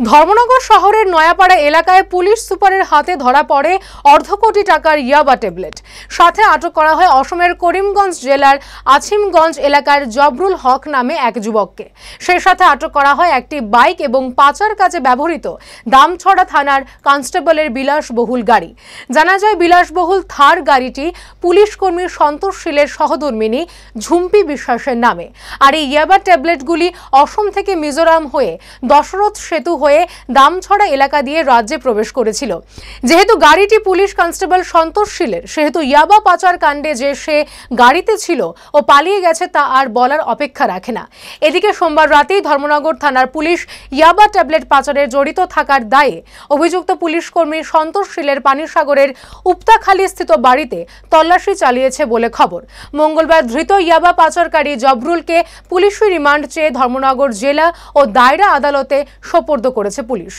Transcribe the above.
ধর্মনগর শহরের নয়াপাড়া এলাকায় পুলিশ সুপারের হাতে ধরা পড়ে অর্ধ কোটি টাকার ইয়াবা ট্যাবলেট। সাথে আটক করা হয় অসমের করিমগঞ্জ জেলার আছিমগঞ্জ এলাকার জবরুল হক নামে এক যুবককে। সেই সাথে আটক করা হয় একটি বাইক এবং পাচার কাজে ব্যবহৃত দামছড়া থানার কনস্টেবলের বিলাসবহুল গাড়ি। জানা যায় বিলাসবহুল থার গাড়িটি পুলিশ কর্মী সন্তোষ শীলের সহধর্মিনী ঝুম্পি বিশ্বাসের নামে। আর এই ইয়াবা ট্যাবলেটগুলি অসম থেকে মিজোরাম হয়ে দশরথ সেতু হয়ে দামছড়া এলাকা দিয়ে রাজ্যে প্রবেশ করেছিল। যেহেতু গাড়িটি পুলিশ কনস্টেবল সন্তোষ শীলের, সেহেতু ইয়াবা পাচার কাণ্ডে যে সে গাড়িতে ছিল ও পালিয়ে গেছে তা আর বলার অপেক্ষা রাখে না। এদিকে সোমবার রাতেই ধর্মনগর থানার পুলিশ ইয়াবা ট্যাবলেট পাচারে জড়িত থাকার দায়ে অভিযুক্ত পুলিশ কর্মী সন্তোষ শীলের পানিসাগরের উপতাখালী স্থিত বাড়িতে তল্লাশি চালিয়েছে বলে খবর। মঙ্গলবার ধৃত ইয়াবা পাচারকারী জবরুলকে পুলিশি রিমান্ড চেয়ে ধর্মনগর জেলা ও দায়রা আদালতে সোপর্দ করেছে পুলিশ।